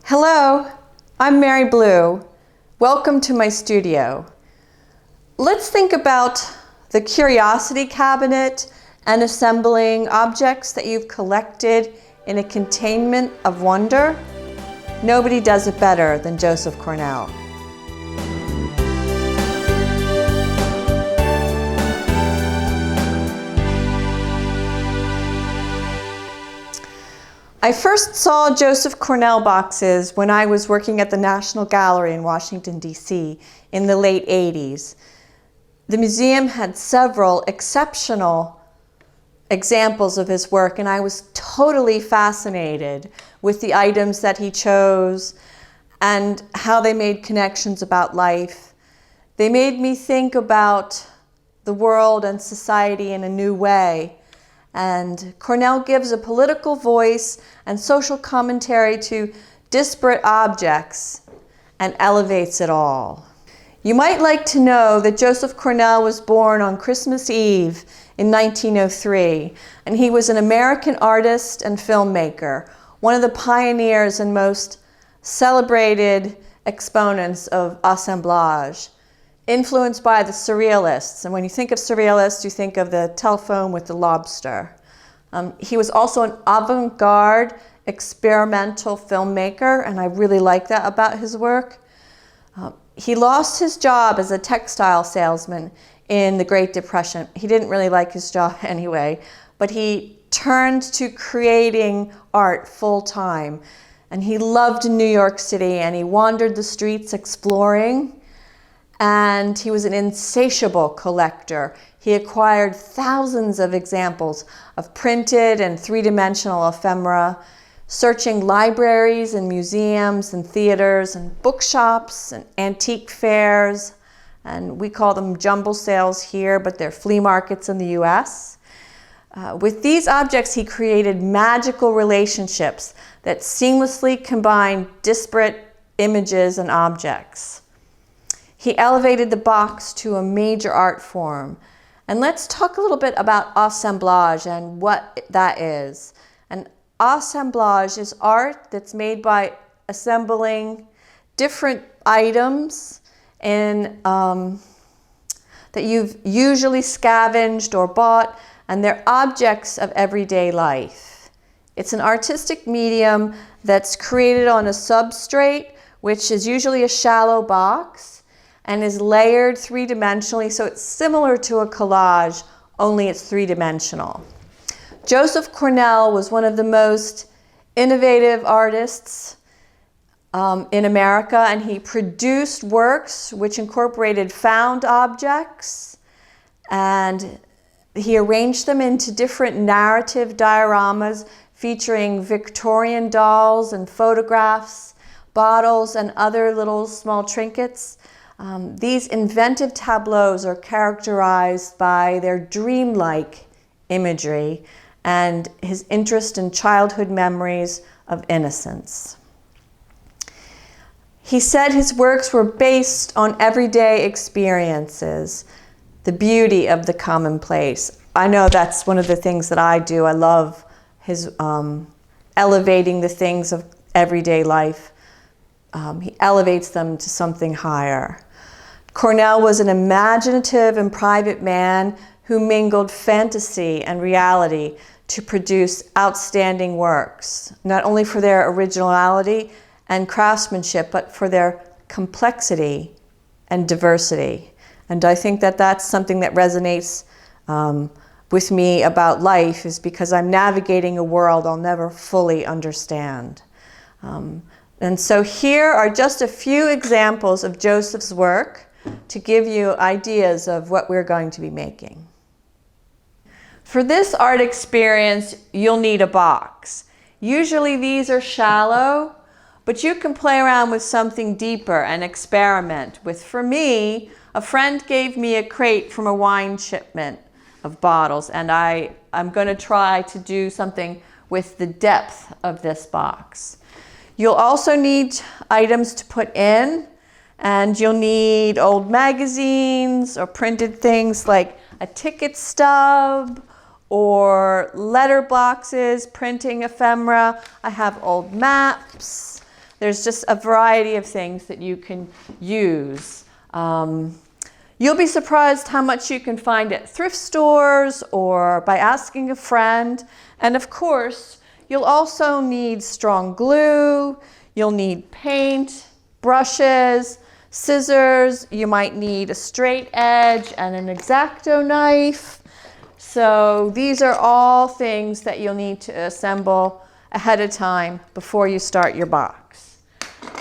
Hello, I'm Mary Blue. Welcome to my studio. Let's think about the curiosity cabinet and assembling objects that you've collected in a containment of wonder. Nobody does it better than Joseph Cornell. I first saw Joseph Cornell boxes when I was working at the National Gallery in Washington, D.C. in the late 80s. The museum had several exceptional examples of his work, and I was totally fascinated with the items that he chose and how they made connections about life. They made me think about the world and society in a new way. And Cornell gives a political voice and social commentary to disparate objects and elevates it all. You might like to know that Joseph Cornell was born on Christmas Eve in 1903, and he was an American artist and filmmaker, one of the pioneers and most celebrated exponents of assemblage, influenced by the Surrealists. And when you think of Surrealists, you think of the telephone with the lobster. He was also an avant-garde experimental filmmaker, and I really like that about his work. He lost his job as a textile salesman in the Great Depression. He didn't really like his job anyway, but he turned to creating art full-time. And he loved New York City, and he wandered the streets exploring. And he was an insatiable collector. He acquired thousands of examples of printed and three-dimensional ephemera, searching libraries and museums and theaters and bookshops and antique fairs. And we call them jumble sales here, but they're flea markets in the US. With these objects, he created magical relationships that seamlessly combine disparate images and objects. He elevated the box to a major art form. And let's talk a little bit about assemblage and what that is. And assemblage is art that's made by assembling different items that you've usually scavenged or bought, and they're objects of everyday life. It's an artistic medium that's created on a substrate, which is usually a shallow box, and is layered three-dimensionally, so it's similar to a collage, only it's three-dimensional. Joseph Cornell was one of the most innovative artists in America, and he produced works which incorporated found objects, and he arranged them into different narrative dioramas featuring Victorian dolls and photographs, bottles, and other little small trinkets. These inventive tableaus are characterized by their dreamlike imagery and his interest in childhood memories of innocence. He said his works were based on everyday experiences, the beauty of the commonplace. I know that's one of the things that I do. I love his elevating the things of everyday life. He elevates them to something higher. Cornell was an imaginative and private man who mingled fantasy and reality to produce outstanding works, not only for their originality and craftsmanship, but for their complexity and diversity. And I think that that's something that resonates with me about life, is because I'm navigating a world I'll never fully understand. And so here are just a few examples of Joseph's work to give you ideas of what we're going to be making. For this art experience, you'll need a box. Usually these are shallow, but you can play around with something deeper and experiment with. For me, a friend gave me a crate from a wine shipment of bottles, and I'm going to try to do something with the depth of this box. You'll also need items to put in, and you'll need old magazines or printed things like a ticket stub or letter boxes, printing ephemera. I have old maps, There's just a variety of things that you can use. You'll be surprised how much you can find at thrift stores or by asking a friend. And of course, you'll also need strong glue, you'll need paint, brushes, scissors, you might need a straight edge and an X-Acto knife. So these are all things that you'll need to assemble ahead of time before you start your box.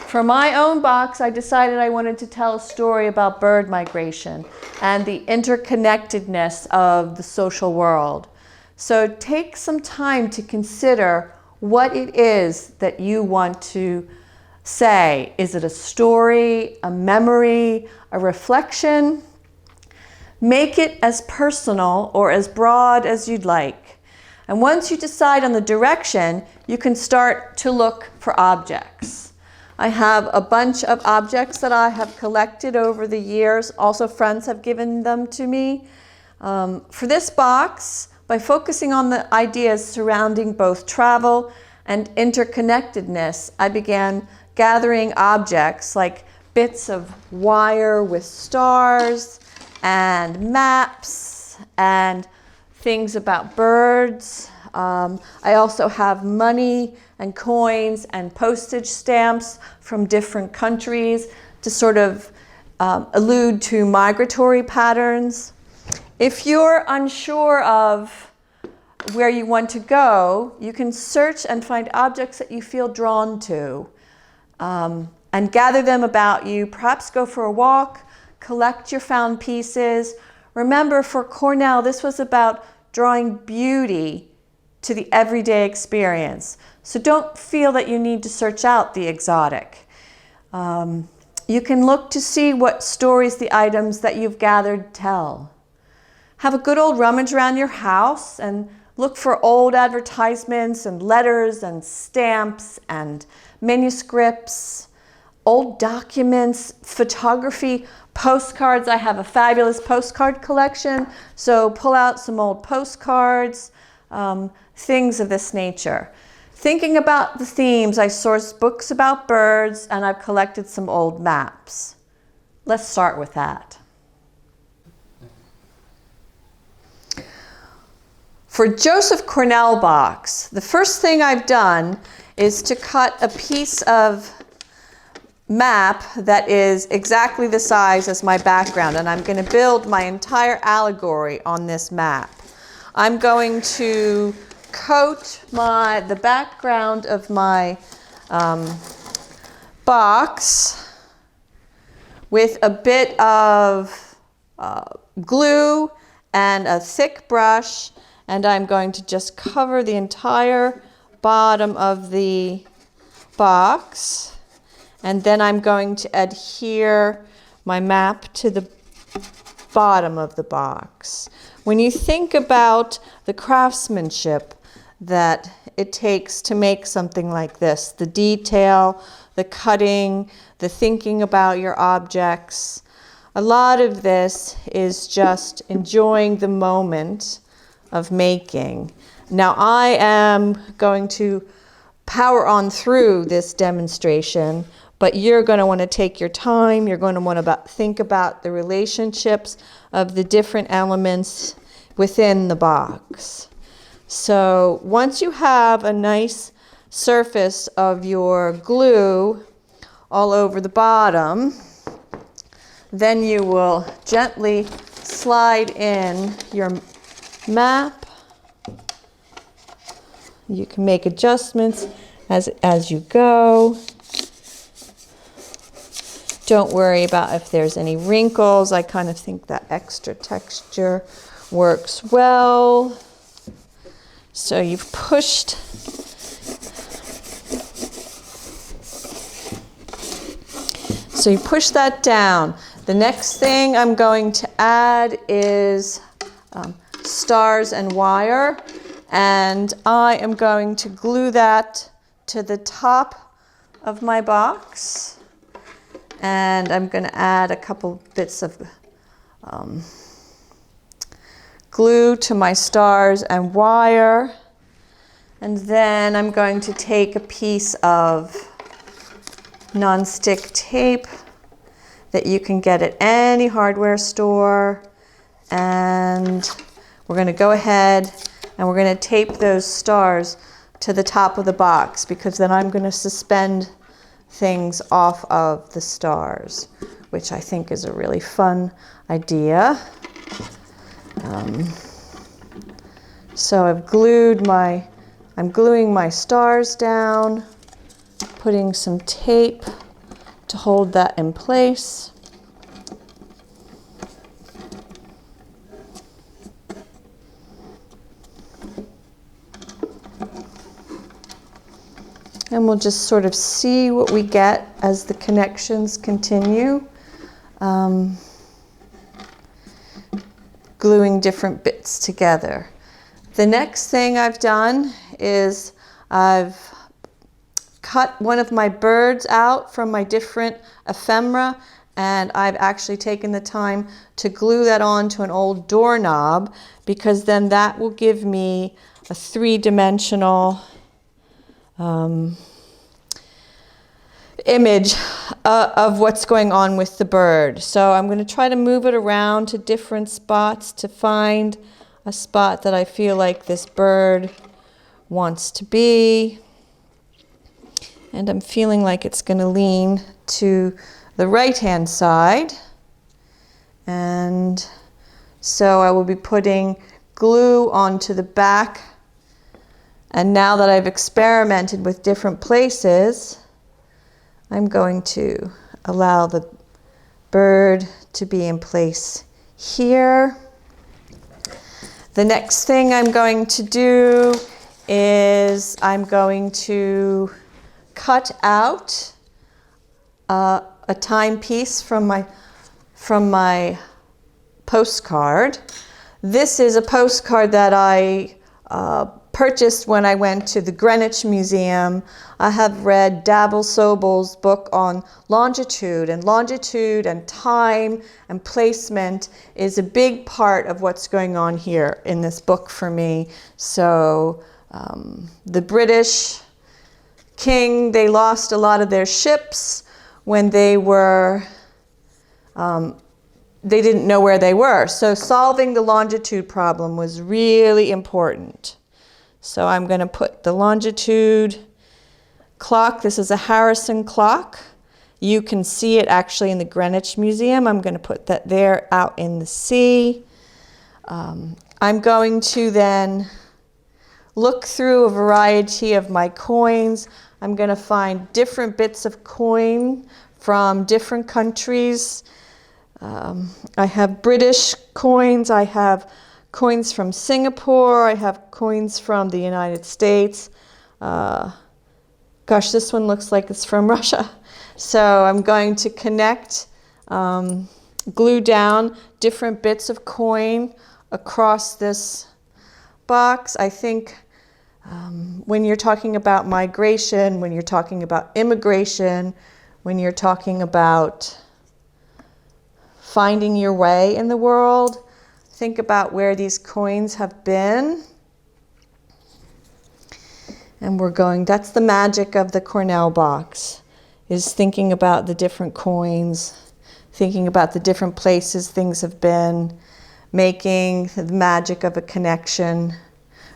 For my own box, I decided I wanted to tell a story about bird migration and the interconnectedness of the social world. So take some time to consider what it is that you want to say. Is it a story, a memory, a reflection? Make it as personal or as broad as you'd like. And once you decide on the direction, you can start to look for objects. I have a bunch of objects that I have collected over the years. Also, friends have given them to me. For this box, by focusing on the ideas surrounding both travel and interconnectedness, I began gathering objects like bits of wire with stars and maps and things about birds. I also have money and coins and postage stamps from different countries to sort of allude to migratory patterns. If you're unsure of where you want to go, you can search and find objects that you feel drawn to and gather them about you. Perhaps go for a walk, collect your found pieces. Remember, for Cornell, this was about drawing beauty to the everyday experience. So don't feel that you need to search out the exotic. You can look to see what stories the items that you've gathered tell. Have a good old rummage around your house and look for old advertisements and letters and stamps and manuscripts, old documents, photography, postcards. I have a fabulous postcard collection, so pull out some old postcards, things of this nature. Thinking about the themes, I sourced books about birds and I've collected some old maps. Let's start with that. For Joseph Cornell box, the first thing I've done is to cut a piece of map that is exactly the size as my background, and I'm going to build my entire allegory on this map. I'm going to coat the background of my box with a bit of glue and a thick brush, and I'm going to just cover the entire bottom of the box, and then I'm going to adhere my map to the bottom of the box. When you think about the craftsmanship that it takes to make something like this, the detail, the cutting, the thinking about your objects, a lot of this is just enjoying the moment of making. Now I am going to power on through this demonstration, but you're going to want to take your time. You're going to want to think about the relationships of the different elements within the box. So once you have a nice surface of your glue all over the bottom, then you will gently slide in your map. You can make adjustments as you go. Don't worry about if there's any wrinkles. I kind of think that extra texture works well. So you've pushed that down. The next thing I'm going to add is stars and wire, and I am going to glue that to the top of my box, and I'm going to add a couple bits of glue to my stars and wire, and then I'm going to take a piece of non-stick tape that you can get at any hardware store. And we're going to go ahead and we're going to tape those stars to the top of the box, because then I'm going to suspend things off of the stars, which I think is a really fun idea. So I'm gluing my stars down, putting some tape to hold that in place. And we'll just sort of see what we get as the connections continue. Gluing different bits together. The next thing I've done is I've cut one of my birds out from my different ephemera, and I've actually taken the time to glue that onto an old doorknob, because then that will give me a three-dimensional image of what's going on with the bird. So I'm going to try to move it around to different spots to find a spot that I feel like this bird wants to be. And I'm feeling like it's going to lean to the right-hand side. And so I will be putting glue onto the back. And now that I've experimented with different places, I'm going to allow the bird to be in place here. The next thing I'm going to do is I'm going to cut out a timepiece from my postcard. This is a postcard that I purchased when I went to the Greenwich Museum. I have read Dabble Sobel's book on longitude, and time and placement is a big part of what's going on here in this book for me. So the British king, they lost a lot of their ships when they didn't know where they were. So solving the longitude problem was really important. So I'm going to put the longitude clock. This is a Harrison clock. You can see it actually in the Greenwich Museum. I'm going to put that there out in the sea. I'm going to then look through a variety of my coins. I'm going to find different bits of coin from different countries. I have British coins. I have coins from Singapore. I have coins from the United States. Gosh, this one looks like it's from Russia. So I'm going to connect, glue down different bits of coin across this box. I think when you're talking about migration, when you're talking about immigration, when you're talking about finding your way in the world, think about where these coins have been. And that's the magic of the Cornell box, is thinking about the different coins, thinking about the different places things have been, making the magic of a connection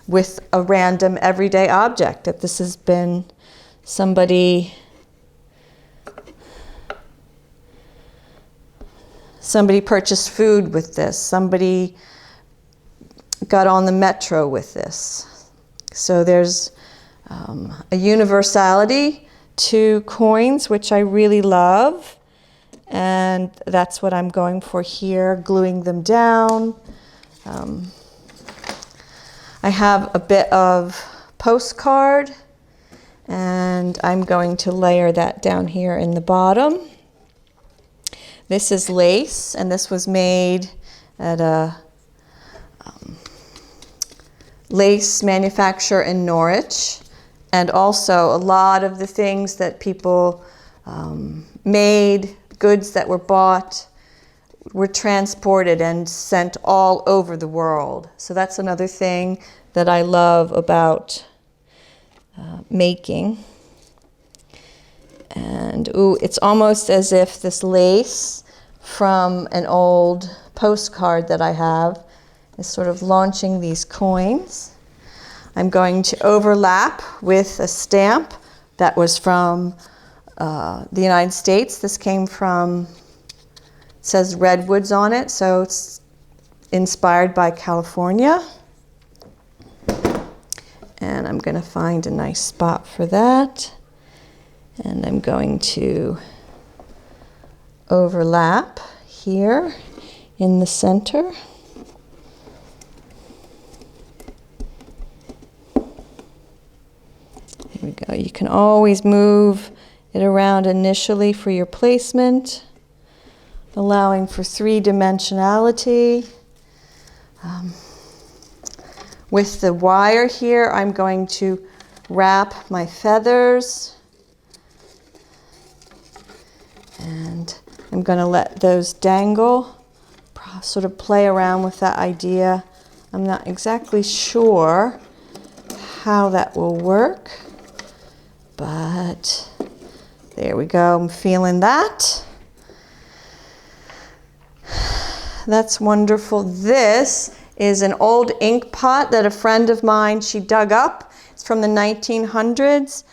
with a random everyday object. That this has been somebody purchased food with this. Somebody got on the metro with this. So there's a universality to coins, which I really love. And that's what I'm going for here, gluing them down. I have a bit of postcard, and I'm going to layer that down here in the bottom. This is lace, and this was made at a lace manufacturer in Norwich. And also a lot of the things that people made, goods that were bought, were transported and sent all over the world. So that's another thing that I love about making. And And ooh, it's almost as if this lace from an old postcard that I have is sort of launching these coins. I'm going to overlap with a stamp that was from the United States. This came from, it says Redwoods on it, so it's inspired by California. And I'm going to find a nice spot for that. And I'm going to overlap here in the center. There we go. You can always move it around initially for your placement, allowing for three-dimensionality. With the wire here, I'm going to wrap my feathers. And I'm going to let those dangle, sort of play around with that idea. I'm not exactly sure how that will work, but there we go. I'm feeling that. That's wonderful. This is an old ink pot that a friend of mine, she dug up. It's from the 1900s,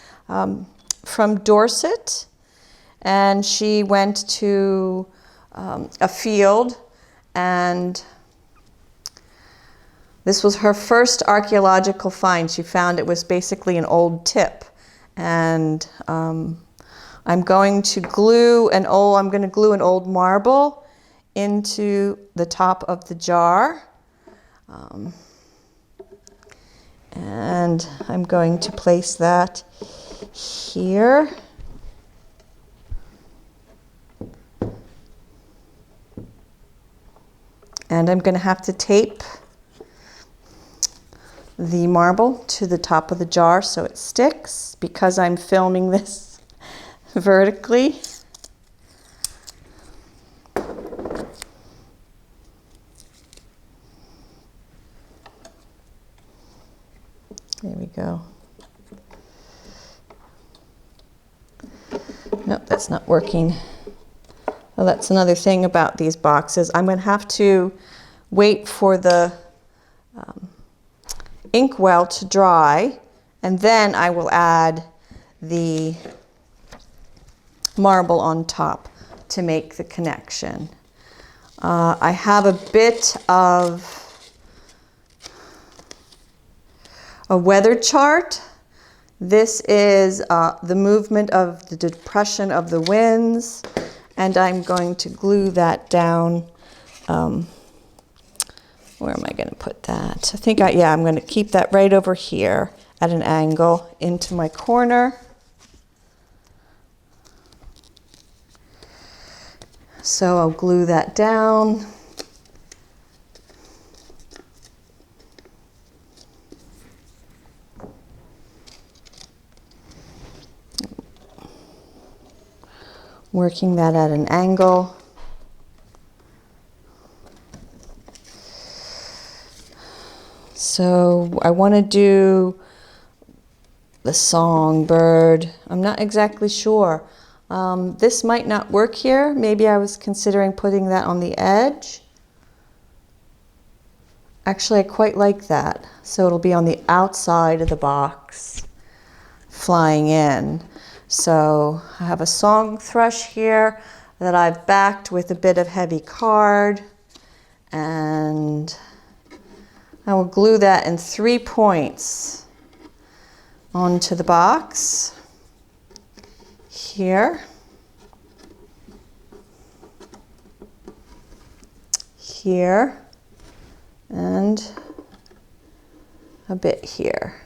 from Dorset. And she went to a field, and this was her first archaeological find. She found it was basically an old tip. And I'm going to glue an old marble into the top of the jar. And I'm going to place that here. And I'm going to have to tape the marble to the top of the jar so it sticks, because I'm filming this vertically. There we go. Nope, that's not working. Well, that's another thing about these boxes. I'm going to have to wait for the inkwell to dry, and then I will add the marble on top to make the connection. I have a bit of a weather chart. This is the movement of the depression of the winds. And I'm going to glue that down. Where am I going to put that? I think, I'm going to keep that right over here at an angle into my corner. So I'll glue that down. Working that at an angle. So I want to do the songbird. I'm not exactly sure. This might not work here. Maybe I was considering putting that on the edge. Actually, I quite like that. So it'll be on the outside of the box, flying in. So I have a song thrush here that I've backed with a bit of heavy card, and I will glue that in 3 points onto the box here, here, and a bit here.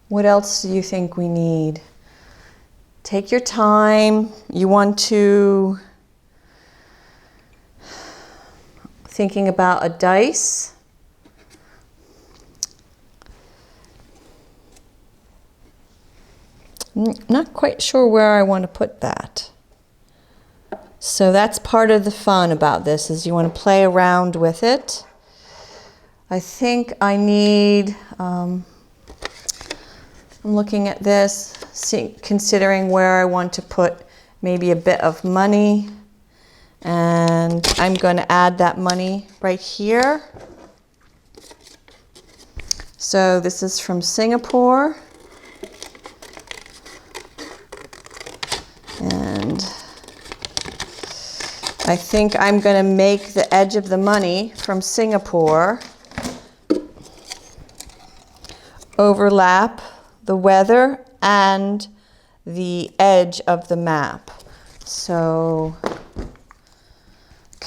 What else do you think we need? Take your time. You want to thinking about a dice. Not quite sure where I want to put that. So that's part of the fun about this, is you want to play around with it. I think I need, I'm looking at this, considering where I want to put maybe a bit of money. And I'm going to add that money right here. So this is from Singapore. And I think I'm going to make the edge of the money from Singapore overlap the weather and the edge of the map. So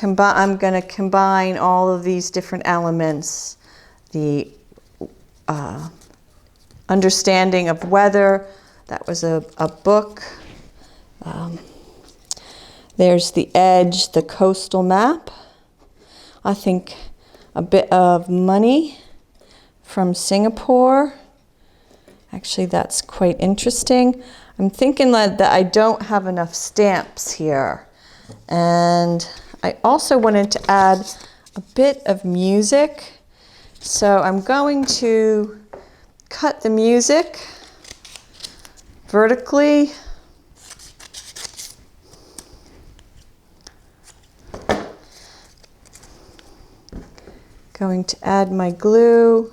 I'm going to combine all of these different elements. The understanding of weather, that was a book. There's the edge, the coastal map. I think a bit of money from Singapore. Actually, that's quite interesting. I'm thinking that I don't have enough stamps here. And I also wanted to add a bit of music. So I'm going to cut the music vertically. Going to add my glue.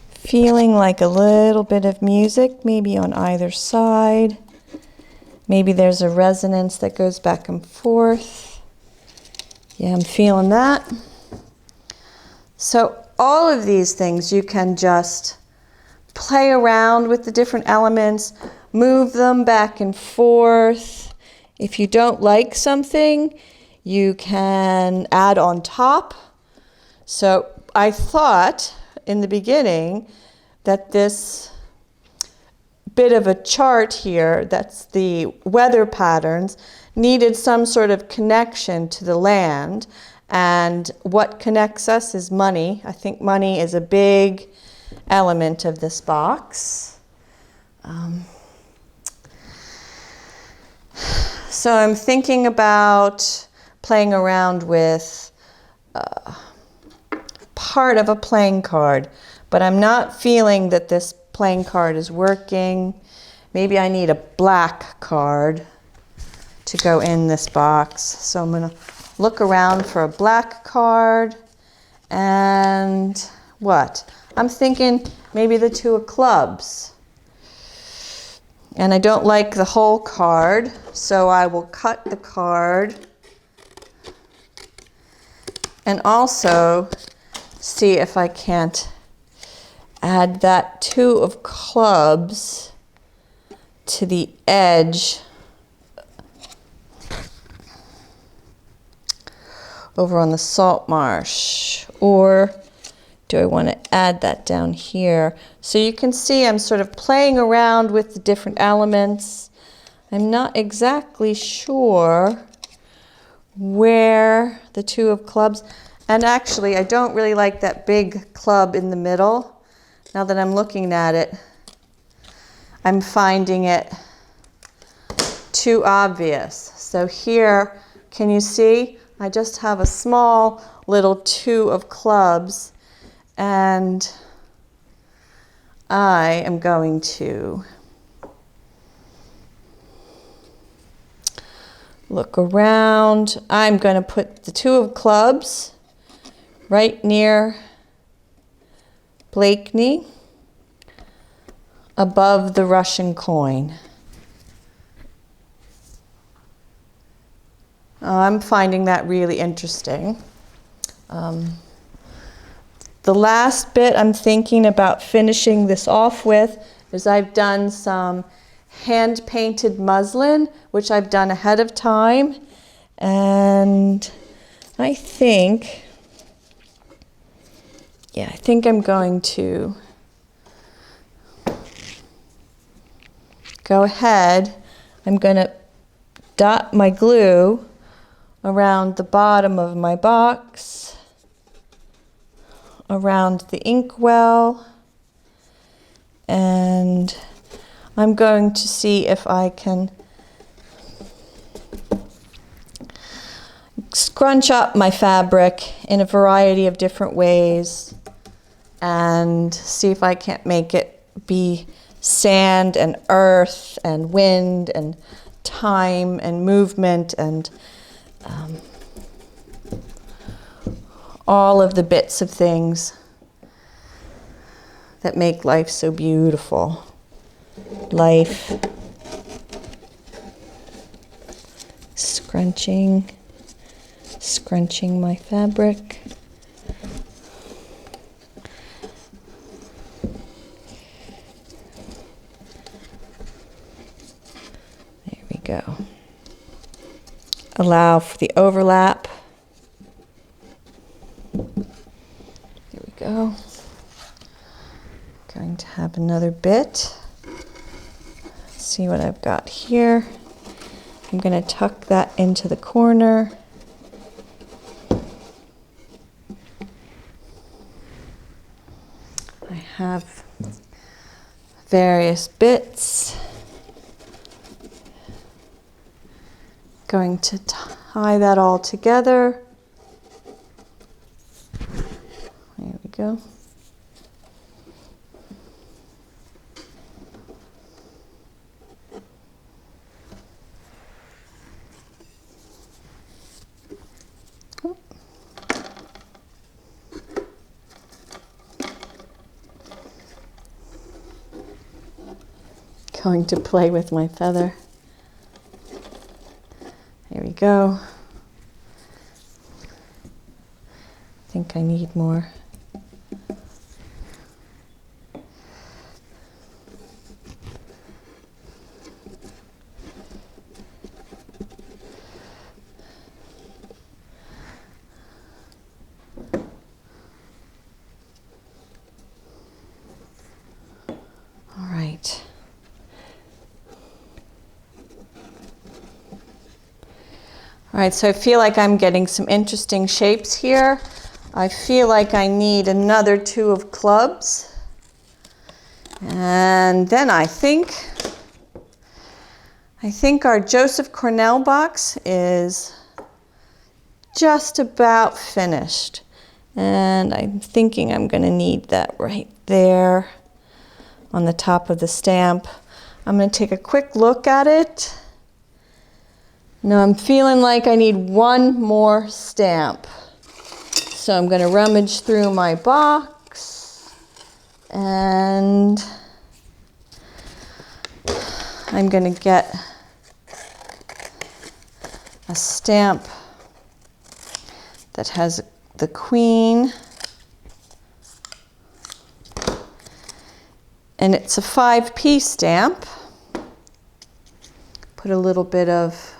Feeling like a little bit of music, maybe on either side. Maybe there's a resonance that goes back and forth. Yeah, I'm feeling that. So all of these things you can just play around with the different elements, move them back and forth. If you don't like something, you can add on top. So I thought in the beginning that this bit of a chart here, that's the weather patterns, needed some sort of connection to the land. And what connects us is money. I think money is a big element of this box. So I'm thinking about playing around with part of a playing card, but I'm not feeling that this playing card is working. Maybe I need a black card to go in this box. So I'm going to look around for a black card. And what? I'm thinking maybe the 2 of clubs. And I don't like the whole card, so I will cut the card. And also see if I can't add that 2 of clubs to the edge over on the salt marsh. Or do I want to add that down here? So you can see I'm sort of playing around with the different elements. I'm not exactly sure where the 2 of clubs, and actually I don't really like that big club in the middle. Now that I'm looking at it, I'm finding it too obvious. So here, can you see? I just have a small little 2 of clubs, and I am going to look around. I'm going to put the 2 of clubs right near Blakeney, above the Russian coin. I'm finding that really interesting. The last bit I'm thinking about finishing this off with is I've done some hand-painted muslin, which I've done ahead of time. And I think I'm going to go ahead. I'm going to dot my glue around the bottom of my box, around the inkwell, I'm going to see if I can scrunch up my fabric in a variety of different ways and see if I can't make it be sand and earth and wind and time and movement and all of the bits of things that make life so beautiful. Life, scrunching my fabric. There we go. Allow for the overlap. There we go. Going to have another bit. See what I've got here. I'm going to tuck that into the corner. I have various bits. Going to tie that all together. There we go. Going to play with my feather. There we go. I think I need more. All right. All right, so I feel like I'm getting some interesting shapes here. I feel like I need another 2 of clubs. And then I think our Joseph Cornell box is just about finished. And I'm thinking I'm going to need that right there on the top of the stamp. I'm going to take a quick look at it. Now I'm feeling like I need 1 more stamp. So I'm going to rummage through my box and I'm going to get a stamp that has the queen. And it's a 5-piece stamp. Put a little bit of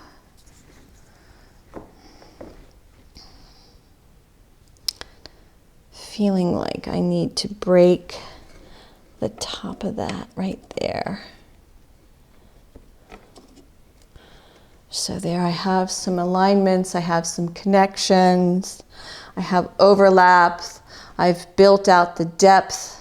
feeling like I need to break the top of that right there. So there I have some alignments, I have some connections, I have overlaps, I've built out the depth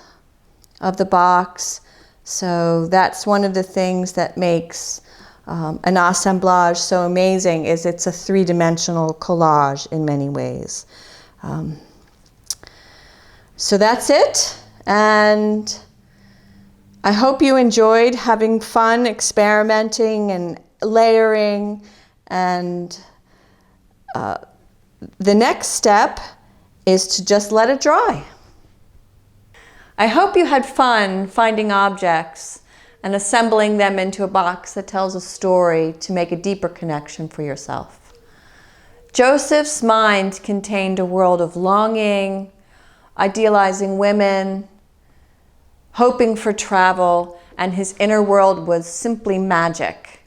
of the box. So that's one of the things that makes an assemblage so amazing, is it's a 3-dimensional collage in many ways. So that's it, and I hope you enjoyed having fun experimenting and layering, and the next step is to just let it dry. I hope you had fun finding objects and assembling them into a box that tells a story to make a deeper connection for yourself. Joseph's mind contained a world of longing, idealizing women, hoping for travel, and his inner world was simply magic.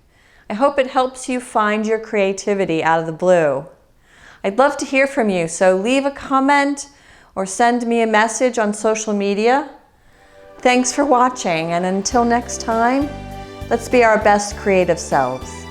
I hope it helps you find your creativity out of the blue. I'd love to hear from you, so leave a comment or send me a message on social media. Thanks for watching, and until next time, let's be our best creative selves.